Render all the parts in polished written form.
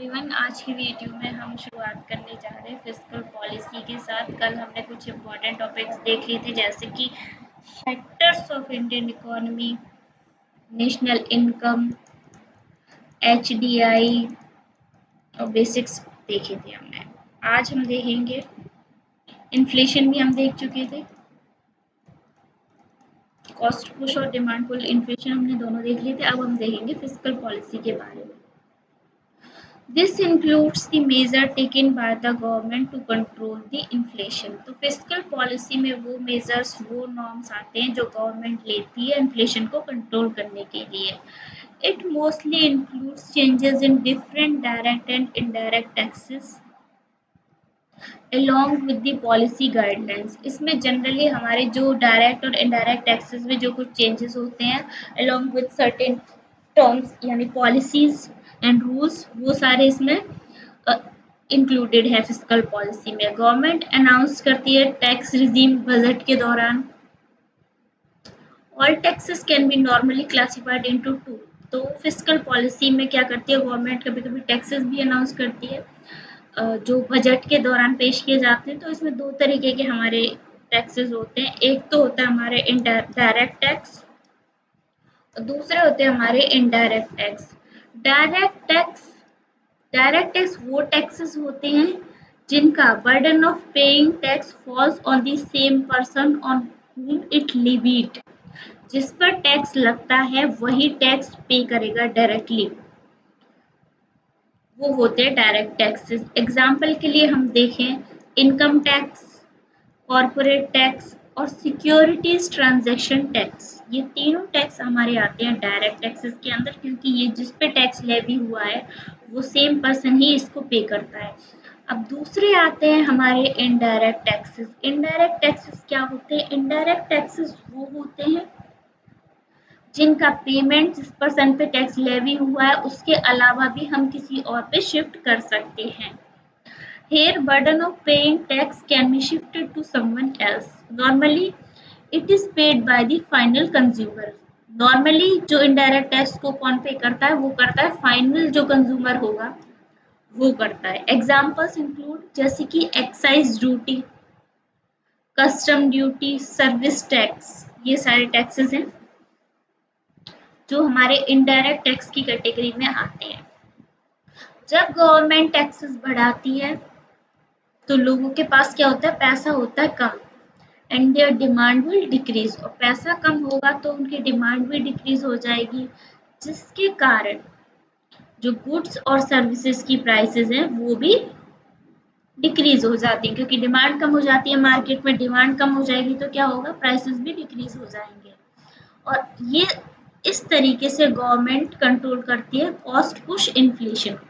Everyone, आज की video में हम शुरुआत करने जा रहे हैं फिस्कल पॉलिसी के साथ। कल हमने कुछ इम्पोर्टेंट टॉपिक्स देख लिए थे, जैसे कि factors of Indian economy, national income, HDI और बेसिक्स देखे थे हमने। आज हम देखेंगे इन्फ्लेशन, भी हम देख चुके थे। कॉस्ट पुश और डिमांड पुल इन्फ्लेशन हमने दोनों देख लिए थे। अब हम देखेंगे फिस्कल पॉलिसी के बारे में। This includes the measure taken by the government to control the inflation. तो फिस्कल पॉलिसी में वो मेजर्स, वो नॉर्म्स आते हैं जो गवर्नमेंट लेती है इन्फ्लेशन को कंट्रोल करने के लिए। It mostly includes changes in different direct and indirect taxes along with the policy guidelines. इसमें जनरली हमारे जो डायरेक्ट और इनडायरेक्ट टैक्सेस में जो कुछ चेंजेस होते हैं along with certain टर्म्स यानी पॉलिसीज एंड रूल्स, वो सारे इसमें इंक्लूडेड है फिस्कल पॉलिसी में। गवर्नमेंट अनाउंस करती है टैक्स रिजीम बजट के दौरान। All taxes can be normally classified into two. तो फिस्कल पॉलिसी में क्या करती है गवर्नमेंट, कभी कभी टैक्सेस भी अनाउंस करती है जो बजट के दौरान पेश किए जाते हैं। तो इसमें दो तरीके के हमारे टैक्सेस होते हैं। एक तो होता है हमारे डायरेक्ट टैक्स, दूसरे होते हैं हमारे इनडायरेक्ट टैक्स। डायरेक्ट टैक्स वो टैक्सेस होते हैं जिनका burden of paying tax falls on the same person on whom it levied। जिस पर टैक्स लगता है वही टैक्स पे करेगा डायरेक्टली, वो होते हैं डायरेक्ट टैक्सेस। एग्जाम्पल के लिए हम देखें इनकम टैक्स, कॉर्पोरेट टैक्स और सिक्योरिटीज ट्रांजैक्शन टैक्स। ये तीनों टैक्स हमारे आते हैं डायरेक्ट टैक्सेस के अंदर, क्योंकि ये जिस पे टैक्स लेवी हुआ है वो सेम पर्सन ही इसको पे करता है। अब दूसरे आते हैं हमारे इनडायरेक्ट टैक्सेस। इनडायरेक्ट टैक्सेस क्या होते हैं? इनडायरेक्ट टैक्सेस वो होते हैं जिनका पेमेंट जिस पर्सन पे टैक्स लेवी हुआ है उसके अलावा भी हम किसी और पे शिफ्ट कर सकते हैं। Here, burden of paying tax can be shifted to someone else. Normally, it is paid by the final consumer. Normally, जो indirect tax को कौन पे करता है, वो करता है final जो consumer होगा वो करता है। Examples include जैसे कि excise duty, custom duty, service tax, ये सारे taxes हैं जो हमारे indirect tax की कैटेगरी में आते हैं। जब गवर्नमेंट टैक्सेस बढ़ाती है तो लोगों के पास क्या होता है? पैसा होता है कम, and their demand will decrease. और पैसा कम होगा तो उनकी डिमांड भी डिक्रीज हो जाएगी, जिसके कारण जो गुड्स और सर्विसेज की प्राइसेस हैं वो भी डिक्रीज हो जाती है, क्योंकि डिमांड कम हो जाती है, मार्केट में डिमांड कम हो जाएगी तो क्या होगा? प्राइसेस भी डिक्रीज हो जाएंगे। और ये इस तरीके से गवर्नमेंट कंट्रोल करती है कॉस्ट पुश इन्फ्लेशन को।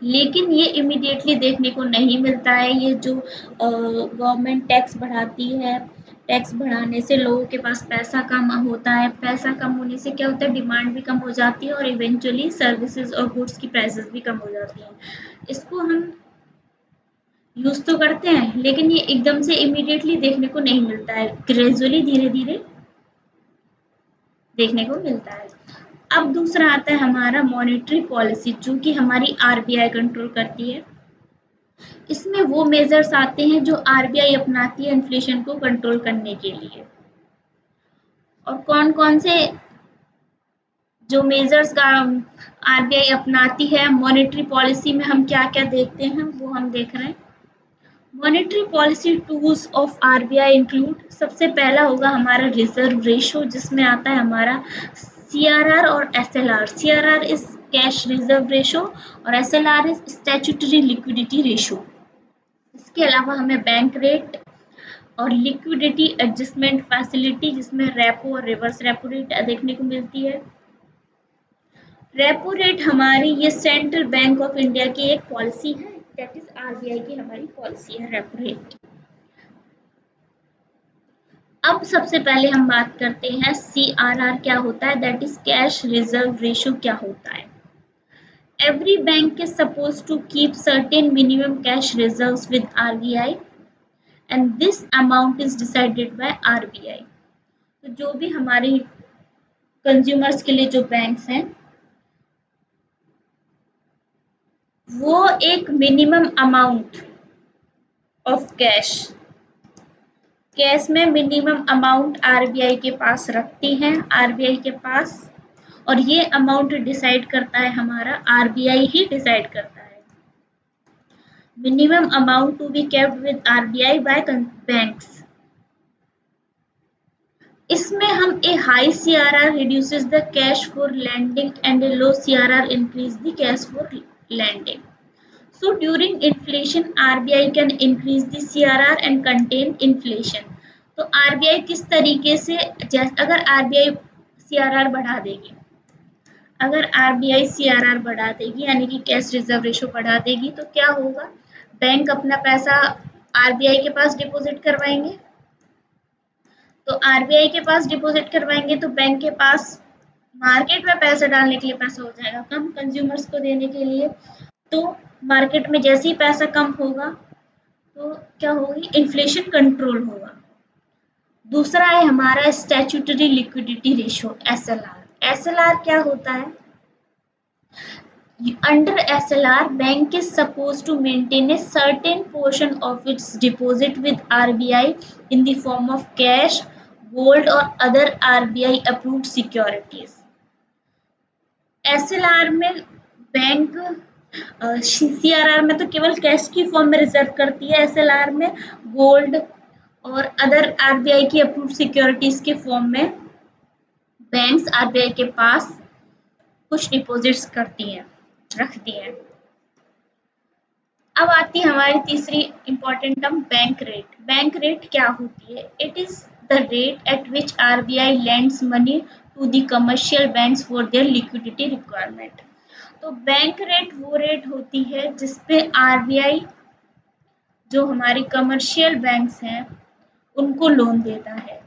लेकिन ये इमीडिएटली देखने को नहीं मिलता है। ये जो गवर्नमेंट टैक्स बढ़ाती है, टैक्स बढ़ाने से लोगों के पास पैसा कम होता है, पैसा कम होने से क्या होता है? डिमांड भी कम हो जाती है और इवेंचुअली सर्विसेज और गुड्स की प्राइसेस भी कम हो जाती हैं। इसको हम यूज तो करते हैं लेकिन ये एकदम से इमीडिएटली देखने को नहीं मिलता है, ग्रेजुअली धीरे धीरे देखने को मिलता है। अब दूसरा आता है हमारा मॉनेटरी पॉलिसी, जो कि हमारी आरबीआई कंट्रोल करती है। इसमें वो मेजर्स आते हैं जो आरबीआई अपनाती है इन्फ्लेशन को कंट्रोल करने के लिए। और कौन कौन से जो मेजर्स का आरबीआई अपनाती है मॉनेटरी पॉलिसी में, हम क्या क्या देखते हैं वो हम देख रहे हैं। Monetary policy tools of RBI include, सबसे पहला होगा हमारा रिजर्व रेशो, जिसमें आता है हमारा सीआरआर और SLR. CRR is cash reserve ratio और SLR is statutory liquidity ratio. इसके अलावा हमें बैंक रेट और लिक्विडिटी एडजस्टमेंट फैसिलिटी, जिसमें रेपो और रिवर्स रेपो रेट देखने को मिलती है। रेपो रेट हमारी ये सेंट्रल बैंक ऑफ इंडिया की एक पॉलिसी है, दैट इज आरबीआई की हमारी पॉलिसी है रेपो रेट। अब सबसे पहले हम बात करते हैं सीआरआर क्या होता है, that is cash reserve ratio क्या होता है। Every bank is supposed to keep certain minimum cash reserves with RBI and this amount is decided by RBI। तो जो भी हमारे कंज्यूमर्स के लिए जो बैंक्स हैं वो एक मिनिमम अमाउंट ऑफ कैश में मिनिमम अमाउंट आरबीआई के पास रखती हैं, आरबीआई के पास, और ये अमाउंट डिसाइड करता है हमारा आरबीआई ही डिसाइड करता है। Minimum amount to be kept with RBI by banks. इसमें हम a high CRR reduces the cash for lending and a low CRR increase the cash for lending. So during inflation, RBI can increase the CRR and contain inflation. तो RBI किस तरीके से, अगर RBI CRR बढ़ा देगी, अगर RBI CRR बढ़ा देगी यानी कि कैश रिजर्व रेशो बढ़ा देगी, तो क्या होगा, बैंक अपना पैसा RBI के पास डिपॉजिट करवाएंगे, तो आरबीआई के पास डिपॉजिट करवाएंगे तो बैंक के पास मार्केट में पैसा डालने के लिए पैसा हो जाएगा कम, कंज्यूमर्स को देने के लिए। तो मार्केट में जैसे ही पैसा कम होगा तो क्या होगी, इन्फ्लेशन कंट्रोल होगा। दूसरा है हमारा statutory liquidity ratio SLR. SLR क्या होता है, under SLR, bank is supposed to maintain a certain portion of its deposit with RBI in the form of cash, gold or other RBI approved securities. SLR में bank, CRR में तो केवल cash की form में reserve करती है, SLR में gold और अदर आरबीआई की अप्रूव्ड सिक्योरिटीज के फॉर्म में बैंक्स आरबीआई के पास कुछ डिपॉजिट्स करती हैं, रखती हैं। अब आती है हमारी तीसरी important term, bank rate. Bank rate क्या होती है, it is the rate at which RBI lends money to the commercial banks for their liquidity requirement. तो बैंक रेट वो रेट होती है जिसपे आरबीआई जो हमारी कमर्शियल बैंक्स हैं उनको लोन देता है।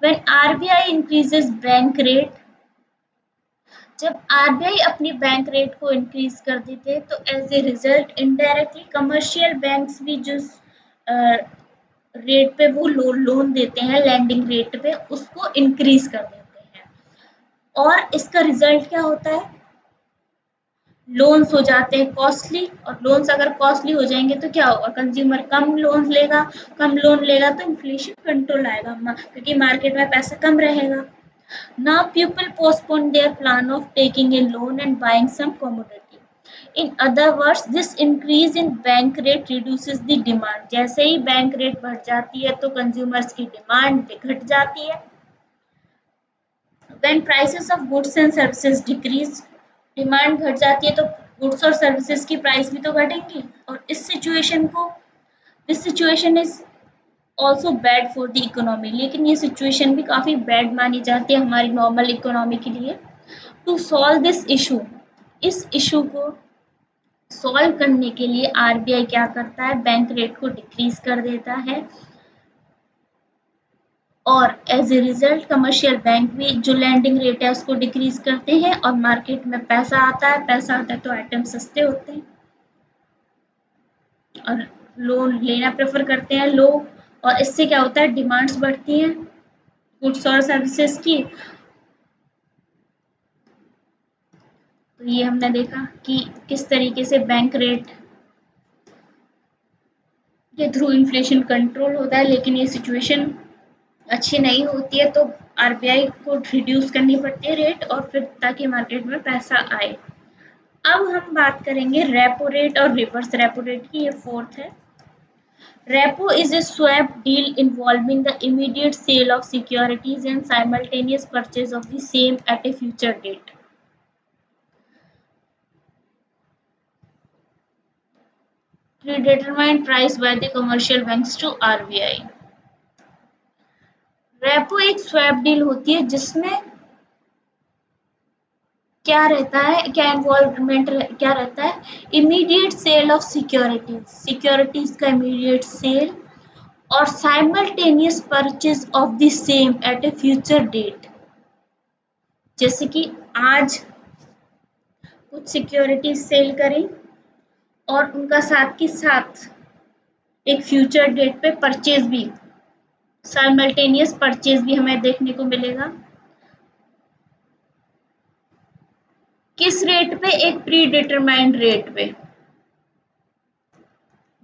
When RBI increases bank rate, जब आरबीआई अपनी बैंक रेट को इंक्रीज कर देते हैं तो as a result indirectly commercial banks भी जो रेट पे वो लोन देते हैं, लैंडिंग रेट पे, उसको इंक्रीज कर देते हैं। और इसका रिजल्ट क्या होता है, लोन्स हो जाते हैं कॉस्टली, और लोन्स अगर कॉस्टली हो जाएंगे तो क्या होगा, कंज्यूमर कम लोन लेगा, कम लोन लेगा तो इन्फ्लेशन कंट्रोल आएगा क्योंकि मार्केट में पैसा कम रहेगा। Now people postpone their plan of taking a loan and buying some commodity. In other words, this increase in bank rate reduces the demand. जैसे ही बैंक रेट बढ़ जाती है तो कंज्यूमर्स की डिमांड घट जाती है। When prices of goods and services decrease, demand घट जाती है तो गुड्स और सर्विसेज की प्राइस भी तो घटेंगी। और इस सिचुएशन को, this situation is also bad for the economy, लेकिन ये सिचुएशन भी काफ़ी बैड मानी जाती है हमारी नॉर्मल इकोनॉमी के लिए। टू सॉल्व दिस इशू, इस इशू को सॉल्व करने के लिए आरबीआई क्या करता है, बैंक रेट को डिक्रीज कर देता है, और as a result commercial bank भी जो लैंडिंग रेट है उसको डिक्रीज करते हैं, और मार्केट में पैसा आता है, पैसा आता है तो आइटम सस्ते होते हैं और लोन लेना प्रेफर करते हैं लोग, और इससे क्या होता है, डिमांड्स बढ़ती हैं गुड्स और सर्विसेज की। तो ये हमने देखा कि किस तरीके से बैंक रेट के थ्रू इन्फ्लेशन कंट्रोल होता है, लेकिन ये सिचुएशन अच्छी नहीं होती है तो आरबीआई को रिड्यूस करनी पड़ती है रेट, और फिर ताकि मार्केट में पैसा आए। अब हम बात करेंगे रेपो रेट और रिवर्स रेपो रेट की, ये फोर्थ है। Repo is a swap deal involving the immediate sale of securities and simultaneous purchase of the same at a future date. Predetermined price by the commercial banks to RBI. Repo एक swap deal होती है जिसमें क्या रहता है, क्या involvement क्या रहता है, immediate sale of securities, securities का इमीडिएट सेल और simultaneous purchase of the same at a future date. जैसे कि आज कुछ सिक्योरिटीज सेल करें और उनका साथ के साथ एक फ्यूचर डेट पे परचेज भी, साइमल्टेनियस परचेज भी हमें देखने को मिलेगा। किस रेट पे? एक प्री डिटरमाइंड रेट पे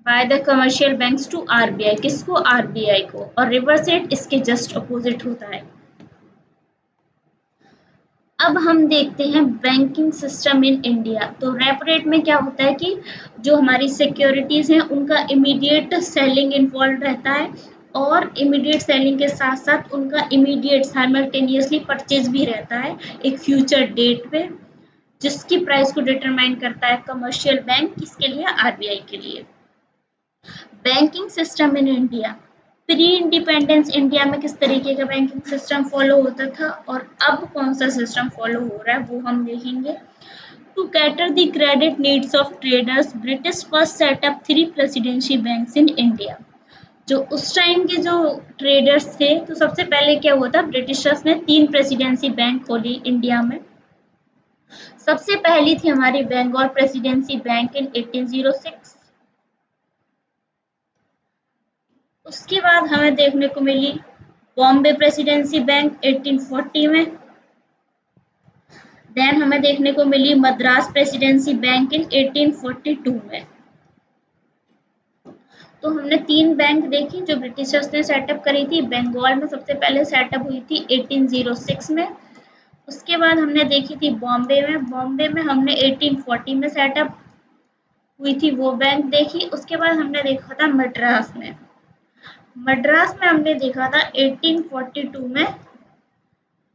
by the commercial banks to RBI. किसको? आरबीआई को। और रिवर्स रेट इसके जस्ट अपोजिट होता है। अब हम देखते हैं बैंकिंग सिस्टम इन इंडिया। तो रेपो रेट में क्या होता है कि जो हमारी सिक्योरिटीज हैं उनका इमीडिएट सेलिंग इन्वॉल्व रहता है, और इमीडिएट सेलिंग के साथ साथ उनका इमीडिएट साइमल्टेनियसली परचेज भी रहता है एक फ्यूचर डेट पे, जिसकी प्राइस को डिटरमाइन करता है कमर्शियल बैंक। किसके लिए? आरबीआई के लिए। Banking system in India. Pre independence India में किस तरीके का बैंकिंग सिस्टम फॉलो होता था और अब कौन सा सिस्टम फॉलो हो रहा है वो हम देखेंगे। To cater the credit needs of traders, British first set up 3 presidency banks in India. जो उस टाइम के जो ट्रेडर्स थे, तो सबसे पहले क्या हुआ था, ब्रिटिशर्स ने 3 प्रेसिडेंसी बैंक खोली इंडिया में। सबसे पहली थी हमारी बंगाल प्रेसिडेंसी बैंक इन 1806। उसके बाद हमें देखने को मिली बॉम्बे प्रेसिडेंसी बैंक 1840 में। देन हमें देखने को मिली मद्रास प्रेसिडेंसी बैंक इन 1842 में। तो हमने 3 बैंक देखी जो ब्रिटिशर्स ने सेटअप करी थी। बंगाल में सबसे पहले सेटअप हुई थी 1806 में। उसके बाद हमने देखी थी बॉम्बे में। बॉम्बे में हमने 1840 में सेटअप हुई थी, वो बैंक देखी। उसके बाद हमने देखा था मद्रास में। मद्रास में हमने देखा था 1842 में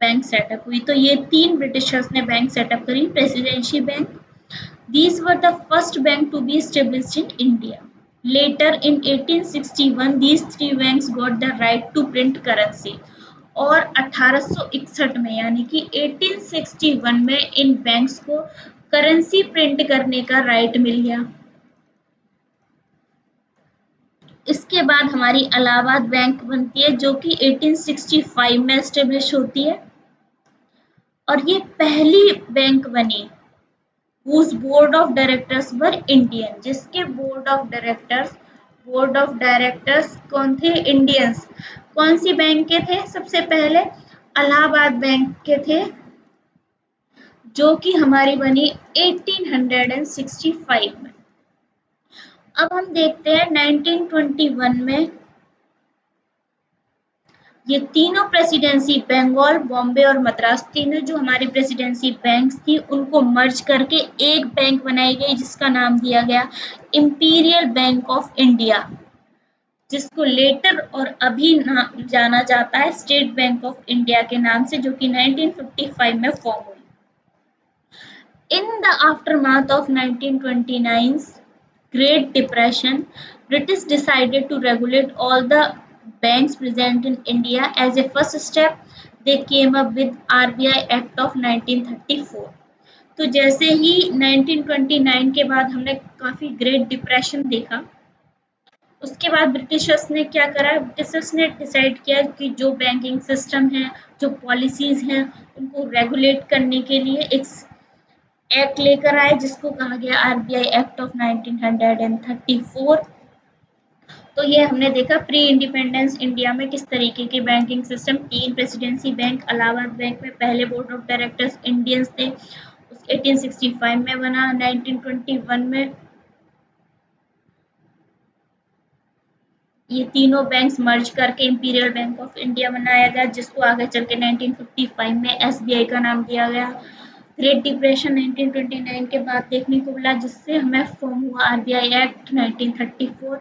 बैंक सेटअप हुई। तो ये 3 ब्रिटिशर्स ने बैंक सेटअप करी, presidency bank. These were the first bank to be established in India. Later in 1861, these 3 banks got the right to print currency. और 1861 में यानी कि 1861 में इन बैंक्स को करेंसी प्रिंट करने का राइट मिल गया। इसके बाद हमारी इलाहाबाद बैंक बनती है जो कि 1865 में एस्टेब्लिश होती है, और ये पहली बैंक बनी whose board of directors were Indian, जिसके बोर्ड ऑफ डायरेक्टर्स कौन थे? इंडियंस। कौन सी बैंक के थे? सबसे पहले इलाहाबाद बैंक के थे, जो कि हमारी बनी 1865 में। अब हम देखते हैं 1921 में ये तीनों प्रेसिडेंसी, बंगाल, बॉम्बे और मद्रास, तीनों जो हमारी प्रेसिडेंसी बैंक्स थी उनको मर्ज करके एक बैंक बनाई गई जिसका नाम दिया गया इंपीरियल बैंक ऑफ इंडिया, जिसको लेटर और अभी जाना जाता है स्टेट बैंक ऑफ इंडिया के नाम से, जो कि 1955 में फॉर्म हुई। In the aftermath of 1929's Great Depression, British decided to regulate all the banks present in India. As a first step, they came up with RBI Act of 1934. तो जैसे ही 1929 के बाद हमने काफ़ी ग्रेट डिप्रेशन देखा, उसके बाद ब्रिटिशर्स ने क्या करा, ब्रिटिशर्स ने डिसाइड किया कि जो बैंकिंग सिस्टम है, जो पॉलिसीज़ हैं, उनको रेगुलेट करने के लिए एक एक्ट लेकर आए जिसको कहा गया आरबीआई एक्ट ऑफ 1934। तो ये हमने देखा प्री इंडिपेंडेंस इंडिया में किस तरीके के banking system. 3 presidency bank, Allahabad bank में पहले बोर्ड ऑफ डायरेक्टर्स इंडियंस थे, 1865 में बना। 1921 में ये तीनों बैंक्स मर्ज करके इंपीरियल बैंक ऑफ इंडिया बनाया गया, जिसको आगे चल के 1955 में एसबीआई का नाम दिया गया। ग्रेट डिप्रेशन 1929 के बाद देखने को मिला, जिससे हमें फॉर्म हुआ आरबीआई एक्ट 1934।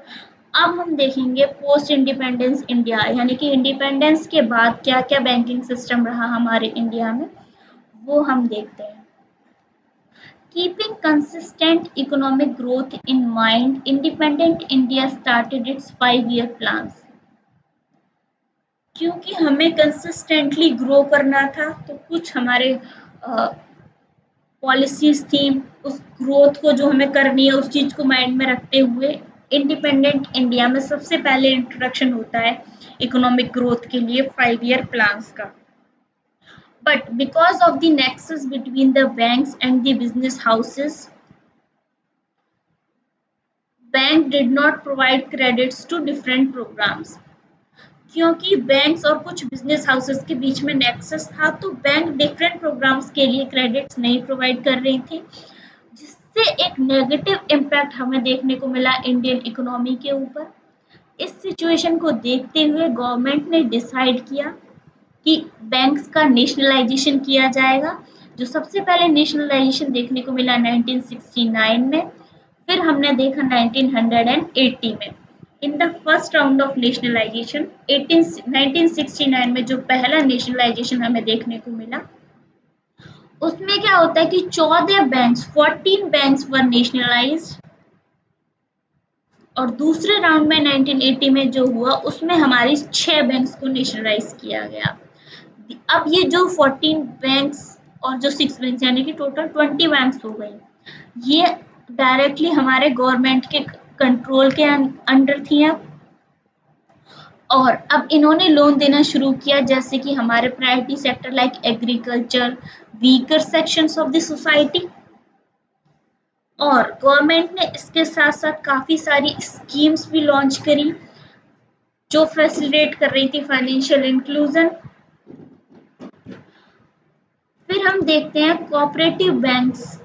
अब हम देखेंगे पोस्ट इंडिपेंडेंस इंडिया, यानी कि इंडिपेंडेंस के बाद क्या क्या बैंकिंग सिस्टम रहा हमारे इंडिया में, वो हम देखते हैं। Keeping consistent economic growth in mind, independent India started its 5-year plans. क्योंकि हमें कंसिस्टेंटली ग्रो करना था, तो कुछ हमारे पॉलिसीज थी, उस ग्रोथ को जो हमें करनी है उस चीज़ को माइंड में रखते हुए इंडिपेंडेंट इंडिया में सबसे पहले इंट्रोडक्शन होता है इकोनॉमिक ग्रोथ के लिए 5-year प्लान्स का। But because of the nexus between the banks and the business houses, bank did not provide credits to different programs. क्योंकि बैंक्स और कुछ बिजनेस हाउसेस के बीच में नेक्सस था, तो बैंक डिफरेंट प्रोग्राम्स के लिए क्रेडिट्स नहीं प्रोवाइड कर रही थी, जिससे एक नेगेटिव इम्पैक्ट हमें देखने को मिला इंडियन इकोनॉमी के ऊपर। इस सिचुएशन को देखते हुए गवर्नमेंट ने डिसाइड किया कि बैंक्स का नेशनलाइजेशन किया जाएगा। जो सबसे पहले नेशनलाइजेशन देखने को मिला 1969 में, फिर हमने देखा 1980 में। In the first round of nationalisation 1969 में जो पहला नेशनलाइजेशन हमें देखने को मिला, उसमें क्या होता है कि 14 बैंक्स वर नेशनलाइज्ड, और दूसरे राउंड में 1980 में जो हुआ उसमें हमारी 6 बैंक्स को नेशनलाइज किया गया। अब ये जो 14 बैंक्स और जो 6 बैंक्स यानी कि टोटल 20 बैंक्स हो गई, ये डायरेक्टली हमारे गवर्नमेंट के कंट्रोल के अंडर थी अब। और अब इन्होंने लोन देना शुरू किया, जैसे कि हमारे priority sector like agriculture, weaker sections of the society. और गवर्नमेंट ने इसके साथ साथ काफ़ी सारी स्कीम्स भी लॉन्च करी जो फैसिलिटेट कर रही थी फाइनेंशियल इंक्लूजन। फिर हम देखते हैं cooperative banks.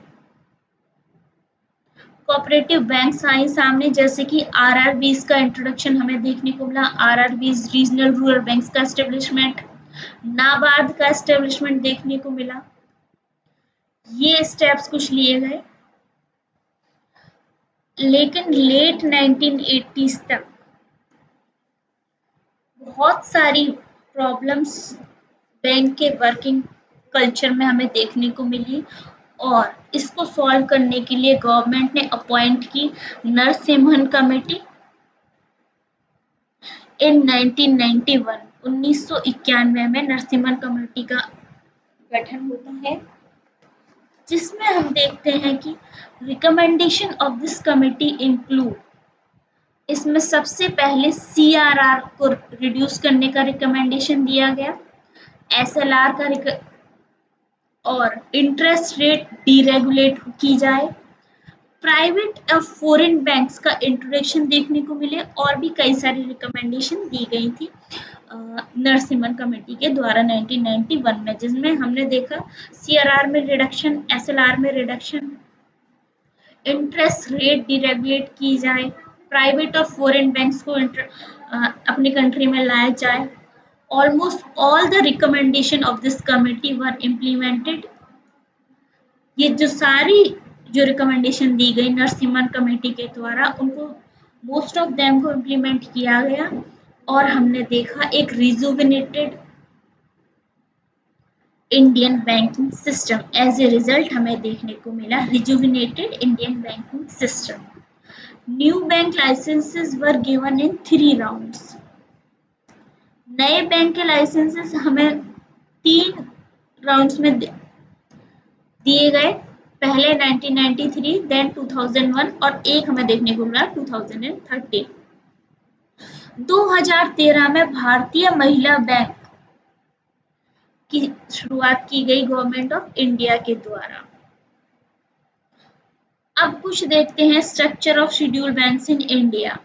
Cooperative banks I सामने, जैसे कि आरआरबीज का इंट्रोडक्शन हमें देखने को मिला। आरआरबीज रीजनल रूरल बैंक्स का एस्टेब्लिशमेंट, नाबार्ड का एस्टेब्लिशमेंट देखने को मिला। ये स्टेप्स कुछ लिए गए, लेकिन लेट 1980s तक बहुत सारी प्रॉब्लम्स बैंक के वर्किंग कल्चर में हमें देखने को मिली, और इसको सॉल्व करने के लिए गवर्नमेंट ने अपॉइंट की नरसिम्हन कमेटी इन 1991। 1991 में नरसिम्हन कमेटी का गठन होता है, जिसमें हम देखते हैं कि recommendation of this committee include, इसमें सबसे पहले सीआरआर को रिड्यूस करने का रिकमेंडेशन दिया गया, एसएलआर का और इंटरेस्ट रेट डीरेगुलेट की जाए, प्राइवेट और फॉरेन बैंक्स का इंट्रोडक्शन देखने को मिले, और भी कई सारी रिकमेंडेशन दी गई थी नरसिम्हन कमेटी के द्वारा 1991 में, जिसमें हमने देखा सीआरआर में रिडक्शन, एसएलआर में रिडक्शन, इंटरेस्ट रेट डीरेगुलेट की जाए, प्राइवेट और फॉरेन बैंक्स को अपनी कंट्री में लाया जाए। Almost all the recommendation of this committee were implemented. ये जो रिकमेंडेशन दी गई नरसिम्हन कमेटी के द्वारा, उनको मोस्ट ऑफ देम को इम्प्लीमेंट किया गया, और हमने देखा एक rejuvenated Indian banking system. As a result हमें देखने को मिला rejuvenated Indian banking system. New bank licences were given in 3 rounds. नए बैंक के लाइसेंसेस हमें 3 राउंड्स में दिए गए, पहले 1993, देन 2001, और एक हमें देखने को मिला 2013। 2013 में भारतीय महिला बैंक की शुरुआत की गई गवर्नमेंट ऑफ इंडिया के द्वारा। अब कुछ देखते हैं structure of scheduled banks in India,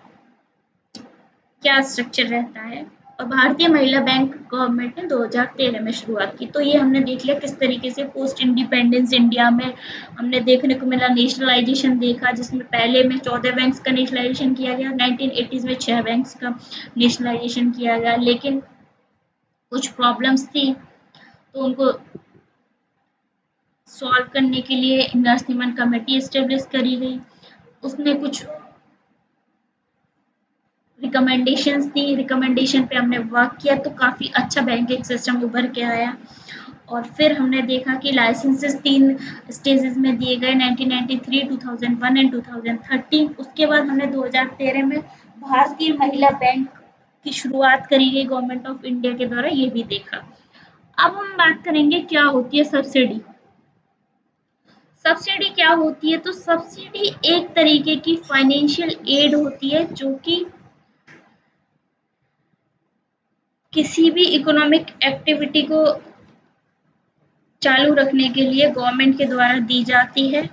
क्या स्ट्रक्चर रहता है। और भारतीय महिला बैंक गवर्नमेंट ने 2013 में शुरुआत की। तो ये हमने देख लिया किस तरीके से पोस्ट इंडिपेंडेंस इंडिया में हमने देखने को मिला नेशनलाइजेशन देखा, जिसमें पहले में 14 बैंक्स का नेशनलाइजेशन किया गया, 1980s में 6 बैंक्स का नेशनलाइजेशन किया गया, लेकिन कुछ प्रॉब्लम्स थी तो उनको सॉल्व करने के लिए नरसिम्हन कमेटी एस्टेब्लिश करी गई। उसने कुछ रिकमेंडेशंस दी, रिकमेंडेशन पे हमने वर्क किया, तो काफ़ी अच्छा बैंकिंग सिस्टम उभर के आया। और फिर हमने देखा कि लाइसेंसेस 3 स्टेजेस में दिए गए, 1993, 2001 एंड 2013। उसके बाद हमने 2013 में भारतीय महिला बैंक की शुरुआत करी गई गवर्नमेंट ऑफ इंडिया के द्वारा, ये भी देखा। अब हम बात करेंगे क्या होती है सब्सिडी। सब्सिडी क्या होती है, तो सब्सिडी एक तरीके की फाइनेंशियल एड होती है जो कि किसी भी इकोनॉमिक एक्टिविटी को चालू रखने के लिए गवर्नमेंट के द्वारा दी जाती है।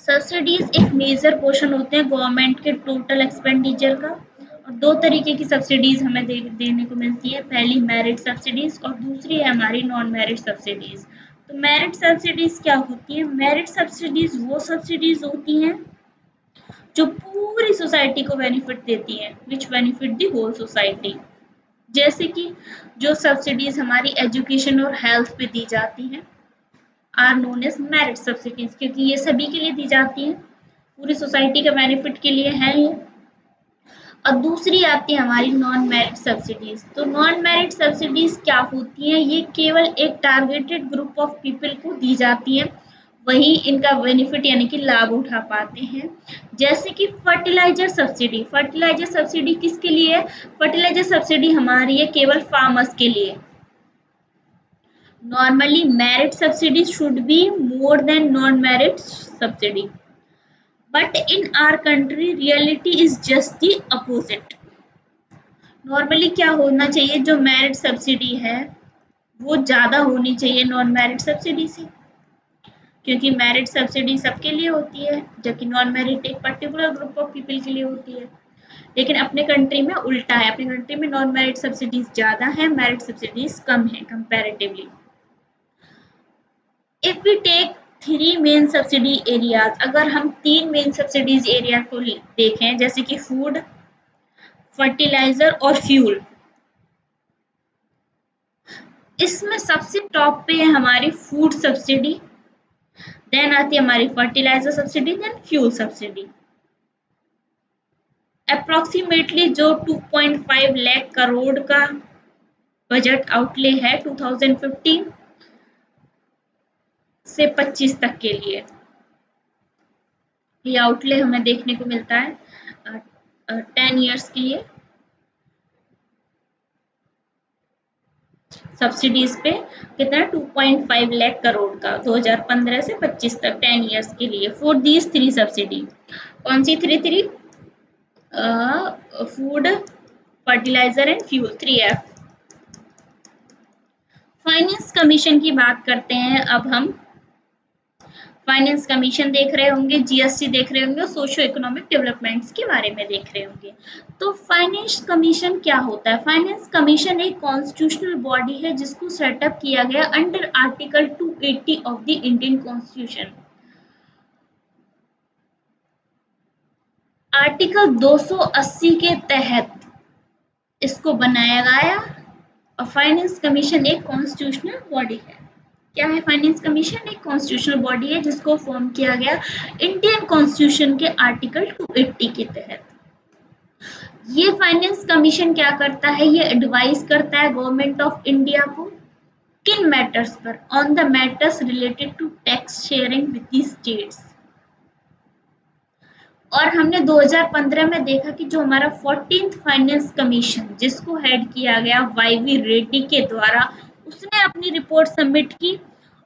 सब्सिडीज एक मेजर पोर्शन होते हैं गवर्नमेंट के टोटल एक्सपेंडिचर का, और दो तरीके की सब्सिडीज हमें देने को मिलती है, पहली मेरिट सब्सिडीज और दूसरी है हमारी नॉन मेरिट सब्सिडीज। तो मेरिट सब्सिडीज क्या होती है? मेरिट सब्सिडीज वो सब्सिडीज होती हैं जो पूरी सोसाइटी को बेनिफिट देती हैं, which benefit the whole society. जैसे कि जो सब्सिडीज हमारी एजुकेशन और हेल्थ पे दी जाती हैं are known as merit subsidies, क्योंकि ये सभी के लिए दी जाती हैं, पूरी सोसाइटी के बेनिफिट के लिए है ये। और दूसरी आती है हमारी नॉन मेरिट सब्सिडीज। तो नॉन मेरिट सब्सिडीज क्या होती हैं? ये केवल एक टारगेटेड ग्रुप ऑफ पीपल को दी जाती है, वही इनका बेनिफिट यानी कि लाभ उठा पाते हैं। जैसे कि फर्टिलाइजर सब्सिडी। फर्टिलाइजर सब्सिडी किसके लिए है? फर्टिलाइजर सब्सिडी हमारी है केवल फार्मर्स के लिए। Normally, merit subsidy should be more than non-merit subsidy. But in our country, reality is just the opposite. Normally क्या होना चाहिए? जो merit subsidy है वो ज़्यादा होनी चाहिए नॉन मेरिट सब्सिडी से, क्योंकि मेरिट सब्सिडी सबके लिए होती है जबकि नॉन मेरिट एक पर्टिकुलर ग्रुप ऑफ पीपल के लिए होती है। लेकिन अपने कंट्री में उल्टा है, अपनी कंट्री में नॉन मेरिट सब्सिडीज ज़्यादा है, मेरिट सब्सिडीज कम है comparatively. If we take three main subsidy areas, अगर हम तीन मेन सब्सिडीज एरिया को देखें जैसे कि फूड, फर्टिलाइजर और फ्यूल, इसमें सबसे टॉप पे है हमारी फूड सब्सिडी, देन आती है हमारी fertiliser subsidy, then fuel subsidy. Approximately जो 2.5 लाख करोड़ का बजट आउटले है 2015 से 25 तक के लिए, ये आउटले हमें देखने को मिलता है 10 इयर्स के लिए सब्सिडीज पे। कितना? 2.5 लाख करोड़ का 2015 से 25 तक 10 इयर्स के लिए फॉर दीज थ्री सब्सिडी। कौन सी three? Food, fertiliser and fuel, 3F। Finance commission की बात करते हैं अब हम। फाइनेंस कमीशन देख रहे होंगे, जीएसटी देख रहे होंगे और सोशो इकोनॉमिक डेवलपमेंट्स के बारे में देख रहे होंगे। तो फाइनेंस कमीशन क्या होता है? फाइनेंस कमीशन एक कॉन्स्टिट्यूशनल बॉडी है जिसको सेटअप किया गया under article 280 of the Indian constitution. Article 280 के तहत इसको बनाया गया और फाइनेंस कमीशन एक कॉन्स्टिट्यूशनल बॉडी है। क्या है फाइनेंस कमीशन? एक कॉन्स्टिट्यूशनल बॉडी है जिसको फॉर्म किया गया इंडियन कॉन्स्टिट्यूशन के आर्टिकल 280 के तहत। ये फाइनेंस कमीशन क्या करता है? ये एडवाइस करता है गवर्नमेंट ऑफ इंडिया को किन मैटर्स पर? On the matters related to tax sharing with the states. और हमने 2015 में देखा कि जो हमारा 14th फाइनेंस कमीशन जिसको हेड किया गया वाईवी रेड्डी के द्वारा, उसने अपनी रिपोर्ट सबमिट की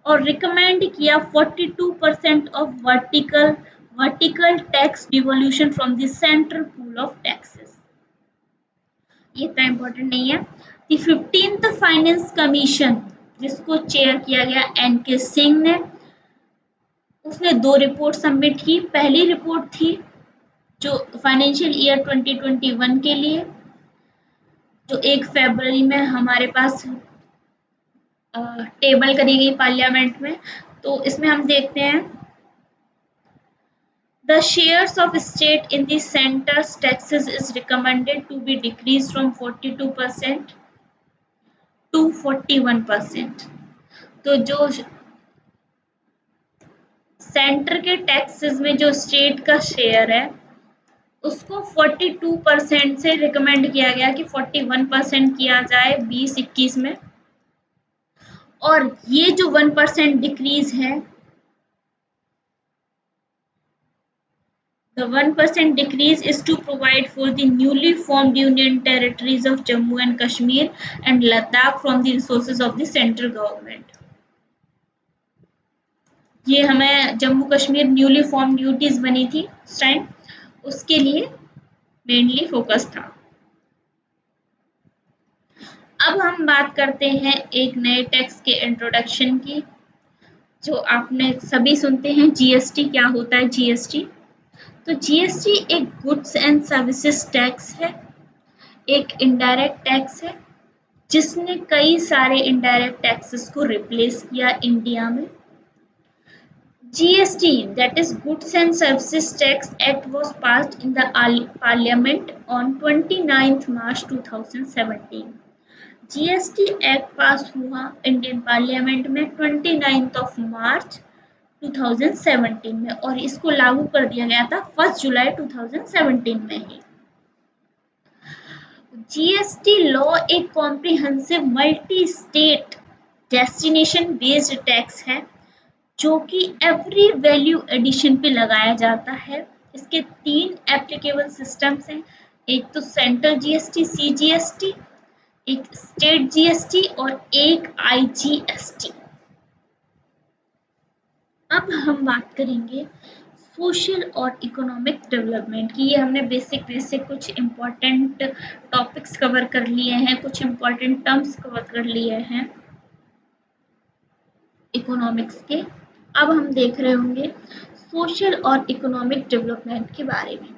और रिकमेंड किया 42% of vertical tax devolution from the central pool of taxes. ये इतना इम्पोर्टेंट नहीं है। द 15th फाइनेंस कमीशन जिसको चेयर किया गया एनके सिंह ने, उसने दो रिपोर्ट सबमिट की। पहली रिपोर्ट थी जो फाइनेंशियल ईयर 2021 के लिए, जो 1 फरवरी में हमारे पास टेबल करी गई पार्लियामेंट में। तो इसमें हम देखते हैं the shares of state in the centre's taxes is recommended to be decrease from 42% to 41%। तो जो सेंटर के टैक्सेस में जो स्टेट का शेयर है उसको 42% से रिकमेंड किया गया कि 41% किया जाए 2021 में। और ये जो 1% डिक्रीज है, the 1% decrease is to provide for the newly formed union territories of Jammu and Kashmir and Ladakh from the resources of the central government। ये हमें Jammu Kashmir newly form UTs बनी थी उस टाइम, उसके लिए मेनली फोकस था। अब हम बात करते हैं एक नए टैक्स के इंट्रोडक्शन की, जो आपने सभी सुनते हैं जीएसटी। क्या होता है जीएसटी? तो जीएसटी एक गुड्स एंड सर्विसेज टैक्स है एक इनडायरेक्ट टैक्स है जिसने कई सारे इनडायरेक्ट टैक्सेस को रिप्लेस किया इंडिया में। GST, that is Goods and Services Tax Act, was passed in the Parliament on 29th March 2017। GST act पास हुआ इंडियन पार्लियामेंट में 29 मार्च 2017 में और इसको लागू कर दिया गया था 1 जुलाई 2017 में ही। GST लॉ एक comprehensive multi state destination based tax है जो कि एवरी वैल्यू एडिशन पे लगाया जाता है। इसके 3 एप्लीकेबल सिस्टम्स हैं, एक तो सेंट्रल जीएसटी CGST, एक स्टेट जीएसटी और एक IGST। अब हम बात करेंगे सोशल और इकोनॉमिक डेवलपमेंट की। ये हमने बेसिक कुछ इम्पोर्टेंट टॉपिक्स कवर कर लिए हैं, कुछ इम्पोर्टेंट टर्म्स कवर कर लिए हैं इकोनॉमिक्स के। अब हम देख रहे होंगे सोशल और इकोनॉमिक डेवलपमेंट के बारे में।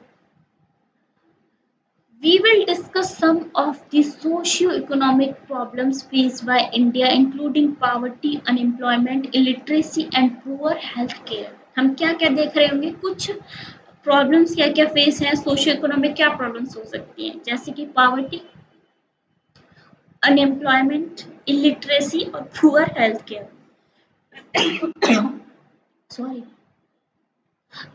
We will discuss some of the socio-economic problems faced by India, including poverty, unemployment, illiteracy, and poor health care। हम क्या क्या देख रहे होंगे, कुछ प्रॉब्लम्स क्या क्या फेस हैं, सोशियो इकोनॉमिक क्या प्रॉब्लम्स हो सकती हैं, जैसे कि पावर्टी, अनएम्प्लॉयमेंट, इलिटरेसी और poor health care. Sorry.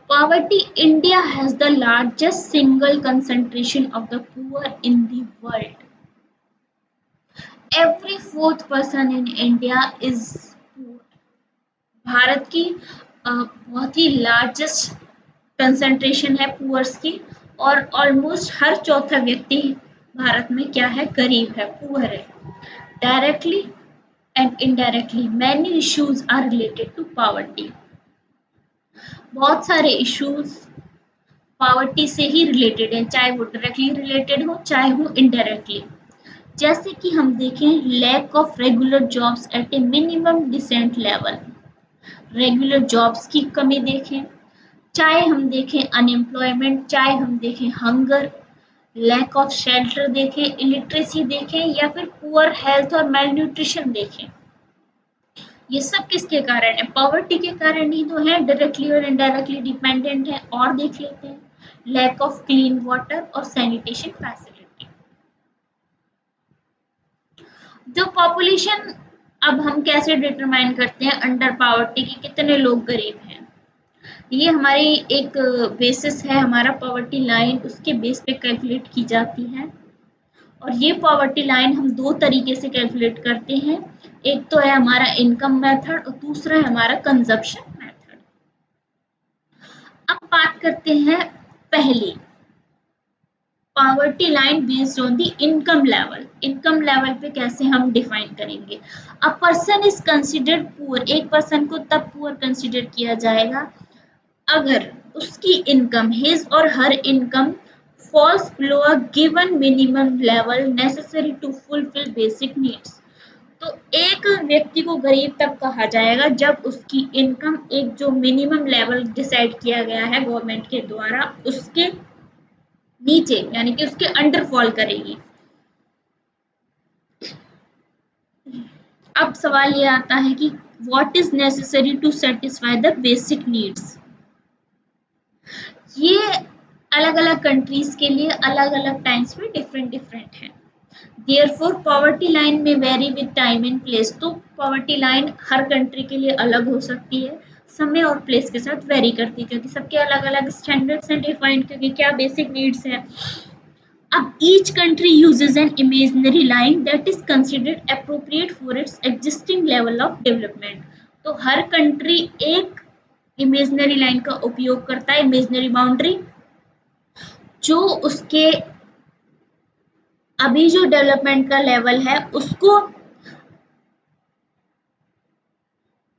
Poverty. India has the largest single concentration of the poor in the world. Every fourth person in India is poor. Bharat की बहुत ही लार्जेस्ट कंसंट्रेशन है पुअर्स की और ऑलमोस्ट हर चौथा व्यक्ति भारत में क्या है, गरीब है, पुअर है। Directly and indirectly many issues are related to poverty. बहुत सारे इश्यूज पॉवर्टी से ही रिलेटेड है, चाहे वो डायरेक्टली रिलेटेड हो चाहे वो इनडायरेक्टली। जैसे कि हम देखें lack of regular jobs at a minimum decent level, regular jobs की कमी देखें, चाहे हम देखें अनएम्प्लॉयमेंट, चाहे हम देखें हंगर, लैक ऑफ शेल्टर देखें, इलिटरेसी देखें या फिर पुअर हेल्थ और मेल न्यूट्रिशन देखें। ये सब किसके कारण है, पॉवर्टी के कारण ही तो है, डायरेक्टली और इनडायरेक्टली डिपेंडेंट है। और देख लेते हैं लैक ऑफ क्लीन वाटर और सैनिटेशन फैसिलिटी। जो पॉपुलेशन, अब हम कैसे डिटरमाइन करते हैं अंडर पॉवर्टी की कितने लोग गरीब हैं, ये हमारी एक बेसिस है, हमारा पॉवर्टी लाइन, उसके बेस पे कैलकुलेट की जाती है। और ये पॉवर्टी लाइन हम दो तरीके से कैलकुलेट करते हैं, एक तो है हमारा इनकम मेथड और दूसरा है हमारा कंजप्शन मेथड। अब बात करते हैं पहले poverty line based on the income level. Income level पे कैसे हम डिफाइन करेंगे, a person is considered poor, एक पर्सन को तब पुअर कंसिडर किया जाएगा अगर उसकी इनकम, हिज और हर income falls below a given minimum level necessary to fulfill basic needs। तो एक व्यक्ति को गरीब तब कहा जाएगा जब उसकी इनकम एक जो मिनिमम लेवल डिसाइड किया गया है गवर्नमेंट के द्वारा उसके नीचे यानी कि उसके अंडर फॉल करेगी। अब सवाल ये आता है कि what is necessary to satisfy the basic needs. ये अलग अलग कंट्रीज के लिए अलग अलग टाइम्स में डिफरेंट है। देयरफॉर पॉवर्टी लाइन में very with time and place. तो पॉवर्टी लाइन हर कंट्री के लिए अलग हो सकती है, समय और प्लेस के साथ वेरी करती है क्योंकि सबके अलग अलग स्टैंडर्ड्स हैं डिफाइंड, क्योंकि क्या बेसिक नीड्स हैं। अब each country uses an imaginary line that is considered appropriate for its existing level of development. तो हर कंट्री एक इमेजिनरी लाइन का उपयोग करता है, इमेजिनरी बाउंड्री, जो उसके अभी जो डेवलपमेंट का लेवल है उसको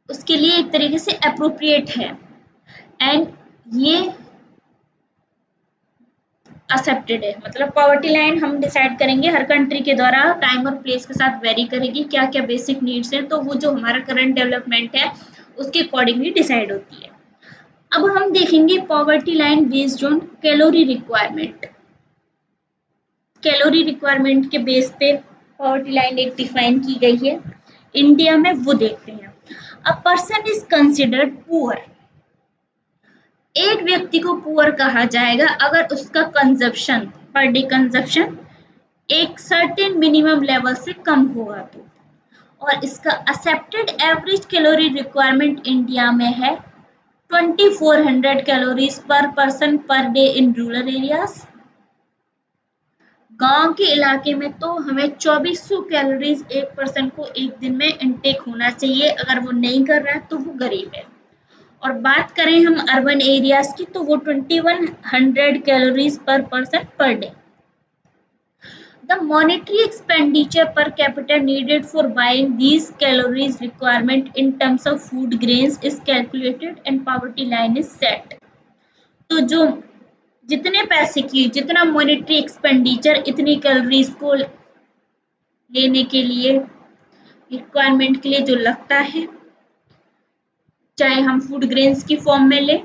उसके लिए एक तरीके से अप्रोप्रिएट है एंड ये एक्सेप्टेड है। मतलब पॉवर्टी लाइन हम डिसाइड करेंगे हर कंट्री के द्वारा, टाइम और प्लेस के साथ वेरी करेगी, क्या क्या बेसिक नीड्स हैं, तो वो जो हमारा करंट डेवलपमेंट है उसके अकॉर्डिंगली डिसाइड होती है। अब हम देखेंगे poverty line based on calorie requirement. Calorie requirement के बेस पे पॉवर्टी लाइन एक डिफाइन की गई है इंडिया में, वो देखते हैं। A person is considered poor, एक व्यक्ति को पुअर कहा जाएगा अगर उसका कंजप्शन, पर डे कंजप्शन एक सर्टेन मिनिमम लेवल से कम होगा तो। और इसका accepted average calorie requirement India में है 2400 कैलोरीज पर person per day in rural areas. गांव के इलाके में तो हमें 2400 कैलोरीज एक पर्सन को एक दिन में इनटेक होना चाहिए, अगर वो नहीं कर रहा है तो वो गरीब है। और बात करें हम अर्बन एरियाज की तो वो 2100 कैलोरीज पर person per day. The monetary expenditure per capita needed for buying these calories requirement in terms of food grains is calculated and poverty line is set। तो जो जितने पैसे की जितना मॉनेटरी एक्सपेंडिचर इतनी कैलोरीज को लेने के लिए रिक्वायरमेंट के लिए जो लगता है, चाहे हम फूड ग्रेन्स की फॉर्म में लें,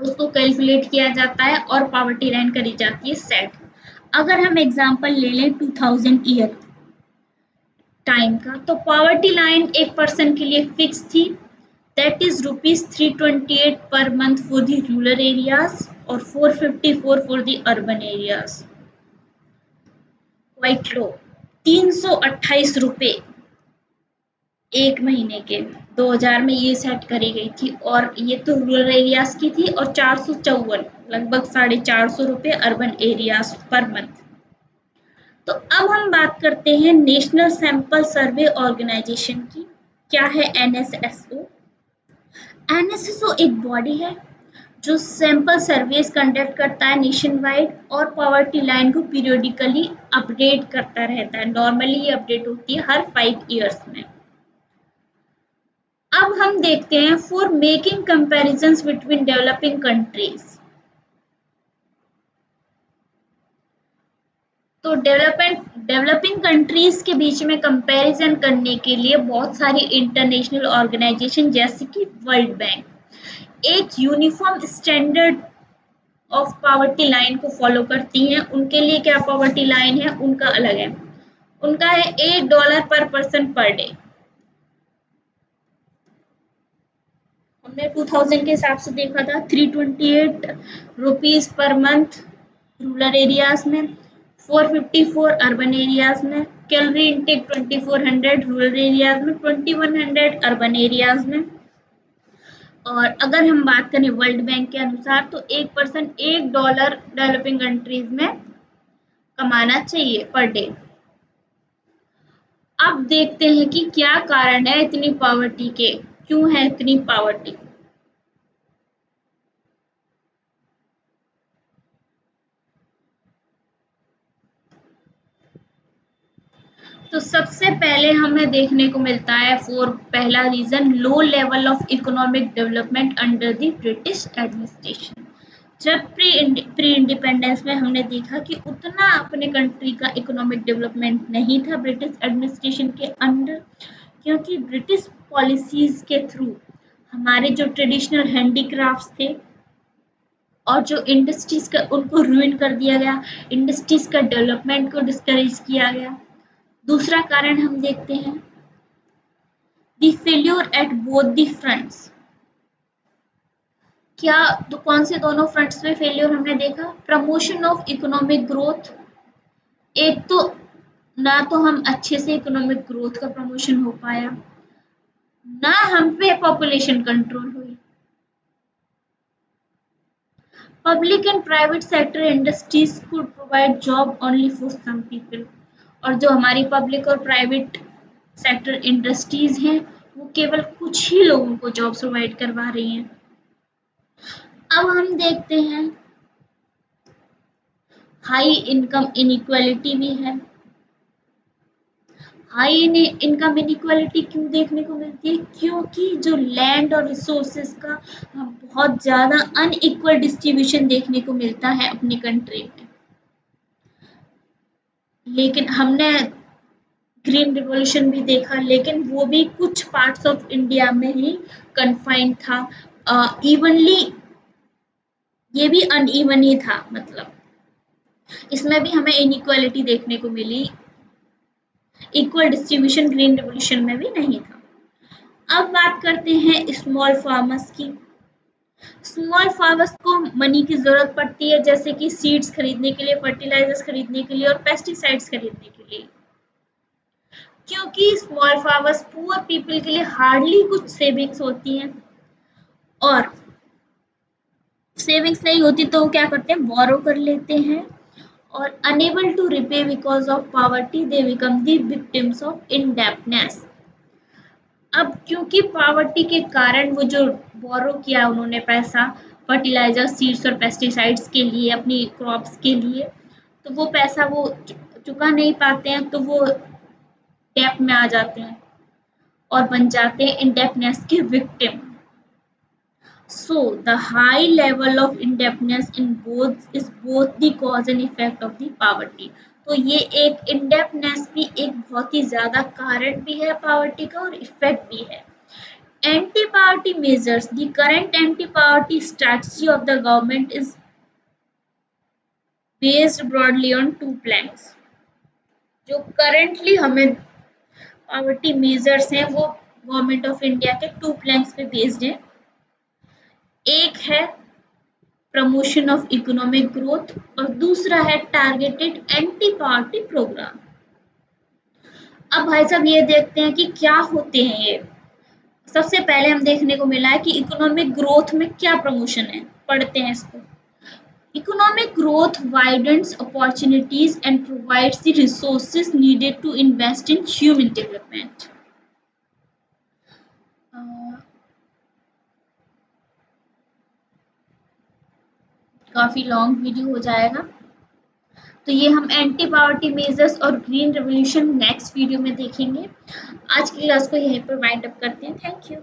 उसको कैलकुलेट किया जाता है और पॉवर्टी लाइन करी जाती है सेट। अगर हम एग्जांपल ले लें 2000 ईयर टाइम का, तो पॉवर्टी लाइन एक पर्सन के लिए फिक्स थी, that is ₹328 per month for the rural areas और 454 for the urban areas. Quite low, 328 रुपए एक महीने के 2000 में ये सेट करी गई थी, और ये तो रूरल एरियाज की थी, और 454 लगभग 450 रुपए अर्बन एरियाज पर मंथ। तो अब हम बात करते हैं नेशनल सैंपल सर्वे ऑर्गेनाइजेशन की। क्या है एनएसएसओ? एनएसएसओ एक बॉडी है जो सैंपल सर्वेस कंडक्ट करता है नेशन वाइड और पॉवर्टी लाइन को पीरियोडिकली अपडेट करता रहता है। नॉर्मली ये अपडेट होती है हर 5 ईयर्स में। अब हम देखते हैं for making comparisons between developing countries. तो डेवलपिंग कंट्रीज के बीच में कंपैरिजन करने के लिए बहुत सारी इंटरनेशनल ऑर्गेनाइजेशन जैसे कि वर्ल्ड बैंक एक uniform standard of poverty line को फॉलो करती हैं। उनके लिए क्या पॉवर्टी लाइन है, उनका अलग है। उनका है $8 पर पर्सन पर डे। हमने 2000 के हिसाब से देखा था 328 rupees per month rural areas में, 454 अर्बन एरियाज में, कैलोरी इनटेक 2400 रूरल एरियाज में, 2100 अर्बन एरियाज में। और अगर हम बात करें वर्ल्ड बैंक के अनुसार तो एक पर्सन $1 डेवलपिंग कंट्रीज में कमाना चाहिए पर डे। अब देखते हैं कि क्या कारण है इतनी पॉवर्टी के, क्यों है इतनी पॉवर्टी। तो सबसे पहले हमें देखने को मिलता है पहला reason low level of economic development under the British administration. जब प्री इंडिपेंडेंस में हमने देखा कि उतना अपने कंट्री का इकोनॉमिक डेवलपमेंट नहीं था ब्रिटिश एडमिनिस्ट्रेशन के अंडर, क्योंकि ब्रिटिश पॉलिसीज के थ्रू हमारे जो ट्रेडिशनल हैंडीक्राफ्ट्स थे और जो इंडस्ट्रीज का उनको रूइन कर दिया गया, इंडस्ट्रीज का डेवलपमेंट को डिस्करेज किया गया। दूसरा कारण हम देखते हैं the failure at both the fronts. क्या तो कौन से दोनों फ्रंट्स पे फेल्योर हमने देखा? प्रमोशन ऑफ इकोनॉमिक ग्रोथ, एक तो ना तो हम अच्छे से इकोनॉमिक ग्रोथ का प्रमोशन हो पाया, ना हम पे पॉपुलेशन कंट्रोल हुई। Public and private sector industries could provide job only for some people, और जो हमारी पब्लिक और प्राइवेट सेक्टर इंडस्ट्रीज हैं वो केवल कुछ ही लोगों को जॉब प्रोवाइड करवा रही हैं। अब हम देखते हैं हाई इनकम इनइक्वालिटी भी है। हाई इनकम इनइक्वालिटी क्यों देखने को मिलती है? क्योंकि जो लैंड और रिसोर्सेज का बहुत ज़्यादा अनइक्वल डिस्ट्रीब्यूशन देखने को मिलता है अपनी कंट्री में। लेकिन हमने ग्रीन रिवॉल्यूशन भी देखा, लेकिन वो भी कुछ पार्ट्स ऑफ इंडिया में ही कन्फाइंड था, इवनली ये भी अनइवन ही था। मतलब इसमें भी हमें इनइक्वालिटी देखने को मिली, इक्वल डिस्ट्रीब्यूशन ग्रीन रिवॉल्यूशन में भी नहीं था। अब बात करते हैं स्मॉल फार्मर्स की। स्मॉल फार्मर्स को मनी की जरूरत पड़ती है, जैसे कि सीड्स खरीदने के लिए, फर्टिलाइजर्स खरीदने के लिए और पेस्टिसाइड्स खरीदने के लिए। क्योंकि स्मॉल फार्मर्स पुअर पीपल के लिए हार्डली कुछ सेविंग्स होती हैं, और सेविंग्स नहीं होती तो वो क्या करते हैं, बोरो कर लेते हैं, और unable to repay because of poverty they become the victims of indebtedness. अब क्योंकि पॉवर्टी के कारण वो जो बोरो किया उन्होंने पैसा फर्टिलाइजर, सीड्स और पेस्टिसाइड्स के लिए, अपनी क्रॉप्स के लिए, तो वो पैसा वो चुका नहीं पाते हैं, तो वो डेप में आ जाते हैं और बन जाते हैं इंडेप्टनेस के victim. So, the high level of indebtedness in both is both the cause and effect of the poverty. तो ये एक इंडेप्टनेस भी एक बहुत ही ज्यादा कारण भी है पावर्टी का, और इफेक्ट भी है। Anti poverty measures, the current anti poverty strategy of the government is based broadly on two planks. जो करंटली हमें पावर्टी मेजर्स हैं वो गवर्नमेंट ऑफ इंडिया के टू प्लैंक्स पे बेस्ड हैं। एक है प्रमोशन ऑफ इकोनॉमिक ग्रोथ और दूसरा है टारगेटेड एंटी पावर्टी प्रोग्राम। अब भाई साहब ये देखते हैं कि क्या होते हैं ये। सबसे पहले हम देखने को मिला है कि इकोनॉमिक ग्रोथ में क्या प्रमोशन है, पढ़ते हैं इसको। Economic growth widens opportunities and provides the resources needed to invest in human development. काफी लॉन्ग वीडियो हो जाएगा, तो ये हम एंटी पावर्टी मेजर्स और ग्रीन रेवोल्यूशन नेक्स्ट वीडियो में देखेंगे। आज की क्लास को यहीं पर वाइंड अप करते हैं। Thank you.